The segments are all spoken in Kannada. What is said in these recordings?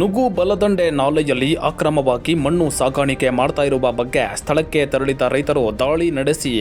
ನುಗು ಬಲದಂಡೆ ನಾಲೆಯಲ್ಲಿ ಅಕ್ರಮವಾಗಿ ಮಣ್ಣು ಸಾಗಾಣಿಕೆ ಮಾಡ್ತಾ ಇರುವ ಬಗ್ಗೆ ಸ್ಥಳಕ್ಕೆ ತೆರಳಿದ ರೈತರು ದಾಳಿ ನಡೆಸಿ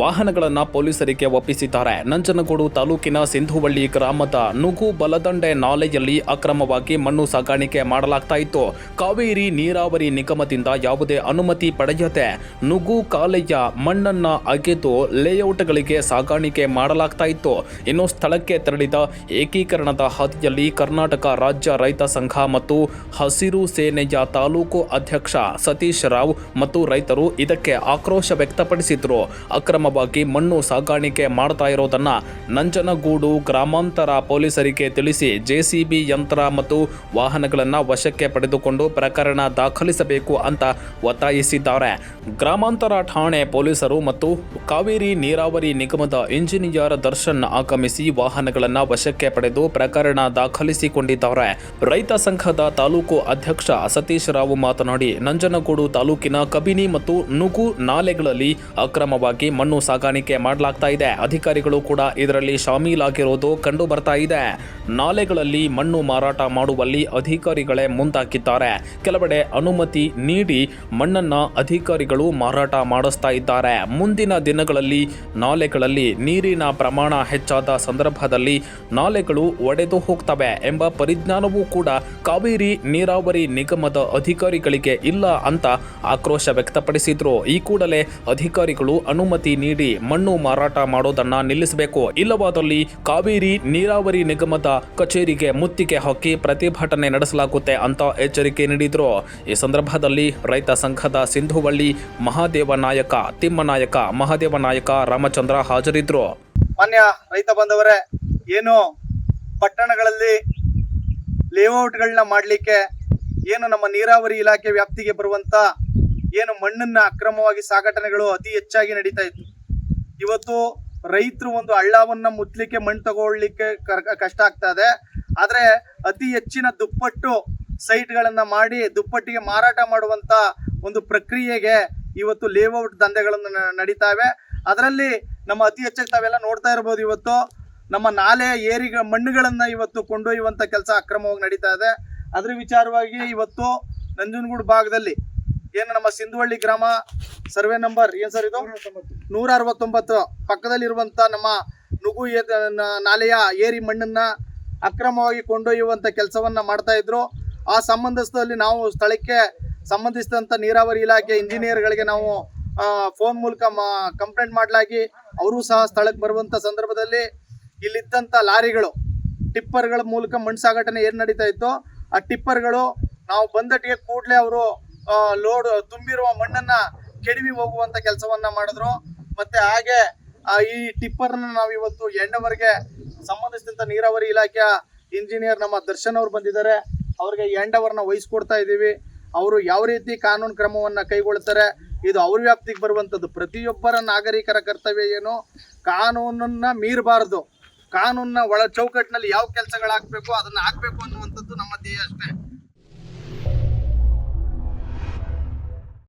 ವಾಹನಗಳನ್ನು ಪೊಲೀಸರಿಗೆ ಒಪ್ಪಿಸಿದ್ದಾರೆ. ನಂಜನಗೂಡು ತಾಲೂಕಿನ ಸಿಂಧುವಳ್ಳಿ ಗ್ರಾಮದ ನುಗು ಬಲದಂಡೆ ನಾಲೆಯಲ್ಲಿ ಅಕ್ರಮವಾಗಿ ಮಣ್ಣು ಸಾಗಾಣಿಕೆ ಮಾಡಲಾಗ್ತಾ ಇತ್ತು. ಕಾವೇರಿ ನೀರಾವರಿ ನಿಗಮದಿಂದ ಯಾವುದೇ ಅನುಮತಿ ಪಡೆಯದೆ ನುಗು ಕಾಲೆಯ ಮಣ್ಣನ್ನ ಅಗೆದು ಲೇಔಟ್ಗಳಿಗೆ ಸಾಗಾಣಿಕೆ ಮಾಡಲಾಗ್ತಾ ಇತ್ತು. ಇನ್ನು ಸ್ಥಳಕ್ಕೆ ತೆರಳಿದ ಏಕೀಕರಣದ ಹಾದಿಯಲ್ಲಿ ಕರ್ನಾಟಕ ರಾಜ್ಯ ರೈತ ಸಂಘ ಮತ್ತು ಹಸಿರು ಸೇನೆಯ ತಾಲೂಕು ಅಧ್ಯಕ್ಷ ಸತೀಶ್ ರಾವ್ ಮತ್ತು ರೈತರು ಇದಕ್ಕೆ ಆಕ್ರೋಶ ವ್ಯಕ್ತಪಡಿಸಿದ್ರು. ಅಕ್ರಮವಾಗಿ ಮಣ್ಣು ಸಾಗಾಣಿಕೆ ಮಾಡ್ತಾ ಇರೋದನ್ನ ನಂಜನಗೂಡು ಗ್ರಾಮಾಂತರ ಪೊಲೀಸರಿಗೆ ತಿಳಿಸಿ ಜೆಸಿಬಿ ಯಂತ್ರ ಮತ್ತು ವಾಹನಗಳನ್ನು ವಶಕ್ಕೆ ಪಡೆದುಕೊಂಡು ಪ್ರಕರಣ ದಾಖಲಿಸಬೇಕು ಅಂತ ಒತ್ತಾಯಿಸಿದ್ದಾರೆ. ಗ್ರಾಮಾಂತರ ಠಾಣೆ ಪೊಲೀಸರು ಮತ್ತು ಕಾವೇರಿ ನೀರಾವರಿ ನಿಗಮದ ಇಂಜಿನಿಯರ್ ದರ್ಶನ್ ಆಗಮಿಸಿ ವಾಹನಗಳನ್ನು ವಶಕ್ಕೆ ಪಡೆದು ಪ್ರಕರಣ ದಾಖಲಿಸಿಕೊಂಡಿದ್ದಾರೆ. ರೈತ ಸಂಘದ ತಾಲೂಕು ಅಧ್ಯಕ್ಷ ಸತೀಶ್ ರಾವ್ ಮಾತನಾಡಿ, ನಂಜನಗೂಡು ತಾಲೂಕಿನ ಕಬಿನಿ ಮತ್ತು ನುಗು ನಾಲೆಗಳಲ್ಲಿ ಅಕ್ರಮವಾಗಿ ಮಣ್ಣು ಸಾಗಾಣಿಕೆ ಮಾಡಲಾಗ್ತಾ ಇದೆ. ಅಧಿಕಾರಿಗಳು ಕೂಡ ಇದರಲ್ಲಿ ಶಾಮೀಲಾಗಿರೋದು ಕಂಡು ಬರ್ತಾ ಇದೆ. ನಾಲೆಗಳಲ್ಲಿ ಮಣ್ಣು ಮಾರಾಟ ಮಾಡುವಲ್ಲಿ ಅಧಿಕಾರಿಗಳೇ ಮುಂದಾಕಿದ್ದಾರೆ. ಕೆಲವೆಡೆ ಅನುಮತಿ ನೀಡಿ ಮಣ್ಣನ್ನ ಅಧಿಕಾರಿಗಳು ಮಾರಾಟ ಮಾಡಿಸ್ತಾ ಇದ್ದಾರೆ. ಮುಂದಿನ ದಿನಗಳಲ್ಲಿ ನಾಲೆಗಳಲ್ಲಿ ನೀರಿನ ಪ್ರಮಾಣ ಹೆಚ್ಚಾದ ಸಂದರ್ಭದಲ್ಲಿ ನಾಲೆಗಳು ಒಡೆದು ಹೋಗ್ತವೆ ಎಂಬ ಪರಿಜ್ಞಾನವೂ ಕೂಡ ಕಾವೇರಿ ನೀರಾವರಿ ನಿಗಮದ ಅಧಿಕಾರಿಗಳಿಗೆ ಇಲ್ಲ ಅಂತ ಆಕ್ರೋಶ ವ್ಯಕ್ತಪಡಿಸಿದ್ರು. ಈ ಕೂಡಲೇ ಅಧಿಕಾರಿಗಳು ಅನುಮತಿ ನೀಡಿ ಮಣ್ಣು ಮಾರಾಟ ಮಾಡೋದನ್ನ ನಿಲ್ಲಿಸಬೇಕು, ಇಲ್ಲವಾದಲ್ಲಿ ಕಾವೇರಿ ನೀರಾವರಿ ನಿಗಮದ ಕಚೇರಿಗೆ ಮುತ್ತಿಗೆ ಹಾಕಿ ಪ್ರತಿಭಟನೆ ನಡೆಸಲಾಗುತ್ತೆ ಅಂತ ಎಚ್ಚರಿಕೆ ನೀಡಿದ್ರು. ಈ ಸಂದರ್ಭದಲ್ಲಿ ರೈತ ಸಂಘದ ಸಿಂಧುವಳ್ಳಿ ಮಹಾದೇವ ನಾಯಕ, ತಿಮ್ಮನಾಯಕ, ಮಹಾದೇವ ನಾಯಕ, ರಾಮಚಂದ್ರ ಹಾಜರಿದ್ರು. ಮಾನ್ಯ ರೈತ ಬಂದವರೇ, ಏನು ಪಟ್ಟಣಗಳಲ್ಲಿ ಲೇಔಟ್ಗಳನ್ನ ಮಾಡಲಿಕ್ಕೆ ಏನು ನಮ್ಮ ನೀರಾವರಿ ಇಲಾಖೆ ವ್ಯಾಪ್ತಿಗೆ ಬರುವಂತ ಏನು ಮಣ್ಣನ್ನ ಅಕ್ರಮವಾಗಿ ಸಾಗಾಟನೆಗಳು ಅತಿ ಹೆಚ್ಚಾಗಿ ನಡೀತಾ ಇತ್ತು. ಇವತ್ತು ರೈತರು ಒಂದು ಹಳ್ಳವನ್ನ ಮುಚ್ಚಲಿಕ್ಕೆ ಮಣ್ಣು ತಗೊಳ್ಳಿಕ್ಕೆ ಕಷ್ಟ ಆಗ್ತಾ ಇದೆ. ಆದ್ರೆ ಅತಿ ಹೆಚ್ಚಿನ ದುಪ್ಪಟ್ಟು ಸೈಟ್ಗಳನ್ನ ಮಾಡಿ ದುಪ್ಪಟ್ಟಿಗೆ ಮಾರಾಟ ಮಾಡುವಂತ ಒಂದು ಪ್ರಕ್ರಿಯೆಗೆ ಇವತ್ತು ಲೇಔಟ್ ದಂಧೆಗಳನ್ನು ನಡೀತಾ ಇವೆ. ಅದರಲ್ಲಿ ನಮ್ಮ ಅತಿ ಹೆಚ್ಚಾಗಿ ತಾವೆಲ್ಲ ನೋಡ್ತಾ ಇರ್ಬೋದು, ಇವತ್ತು ನಮ್ಮ ನಾಲೆ ಏರಿಗಳ ಮಣ್ಣುಗಳನ್ನ ಇವತ್ತು ಕೊಂಡೊಯ್ಯುವಂತ ಕೆಲಸ ಅಕ್ರಮವಾಗಿ ನಡೀತಾ ಇದೆ. ಅದ್ರ ವಿಚಾರವಾಗಿ ಇವತ್ತು ನಂಜನಗೂಡು ಭಾಗದಲ್ಲಿ ಏನು ನಮ್ಮ ಸಿಂಧುವಳ್ಳಿ ಗ್ರಾಮ ಸರ್ವೆ ನಂಬರ್ ಏನ್ ಸರ್ ಇದು 169 ಪಕ್ಕದಲ್ಲಿರುವಂತ ನಮ್ಮ ನುಗು ನಾಲೆಯ ಏರಿ ಮಣ್ಣನ್ನ ಅಕ್ರಮವಾಗಿ ಕೊಂಡೊಯ್ಯುವಂತ ಕೆಲಸವನ್ನ ಮಾಡ್ತಾ ಇದ್ರು. ಆ ಸಂಬಂಧದಲ್ಲಿ ನಾವು ಸ್ಥಳಕ್ಕೆ ಸಂಬಂಧಿಸಿದಂತ ನೀರಾವರಿ ಇಲಾಖೆ ಇಂಜಿನಿಯರ್ಗಳಿಗೆ ನಾವು ಫೋನ್ ಮೂಲಕ ಕಂಪ್ಲೇಂಟ್ ಮಾಡಲಾಗಿ ಅವರು ಸಹ ಸ್ಥಳಕ್ಕೆ ಬರುವಂತ ಸಂದರ್ಭದಲ್ಲಿ ಇಲ್ಲಿದ್ದಂತ ಲಾರಿಗಳು ಟಿಪ್ಪರ್ಗಳ ಮೂಲಕ ಮಣ್ಣು ಸಾಗಾಟನೆ ಏನ್ ನಡೀತಾ ಇತ್ತು, ಆ ಟಿಪ್ಪರ್ಗಳು ನಾವು ಬಂದಟ್ಟಿಗೆ ಕೂಡಲೇ ಅವರು ಲೋಡ್ ತುಂಬಿರುವ ಮಣ್ಣನ್ನ ಕೆಡವಿ ಹೋಗುವಂತ ಕೆಲಸವನ್ನ ಮಾಡಿದ್ರು. ಮತ್ತೆ ಹಾಗೆ ಈ ಟಿಪ್ಪರ್ನ ನಾವು ಇವತ್ತು ಎಂಡವರೆಗೆ ಸಂಬಂಧಿಸಿದಂತ ನೀರಾವರಿ ಇಲಾಖೆಯ ಇಂಜಿನಿಯರ್ ನಮ್ಮ ದರ್ಶನ್ ಅವರು ಬಂದಿದ್ದಾರೆ. ಅವ್ರಿಗೆ ಎಂಡವರ್ನ ವಹಿಸ್ಕೊಡ್ತಾ ಇದ್ದೀವಿ. ಅವರು ಯಾವ ರೀತಿ ಕಾನೂನು ಕ್ರಮವನ್ನ ಕೈಗೊಳ್ತಾರೆ, ಇದು ಅವ್ರ ವ್ಯಾಪ್ತಿಗೆ ಬರುವಂಥದ್ದು. ಪ್ರತಿಯೊಬ್ಬರ ನಾಗರಿಕರ ಕರ್ತವ್ಯ ಏನು, ಕಾನೂನನ್ನ ಮೀರಬಾರದು. ಕಾನೂನಿನ ಒಳ ಚೌಕಟ್ಟಿನಲ್ಲಿ ಯಾವ ಕೆಲಸಗಳಾಗಬೇಕು ಅದನ್ನ ಆಗ್ಬೇಕು ಅನ್ನುವಂಥದ್ದು ನಮ್ಮ ಧ್ಯೇಯ ಅಷ್ಟೇ.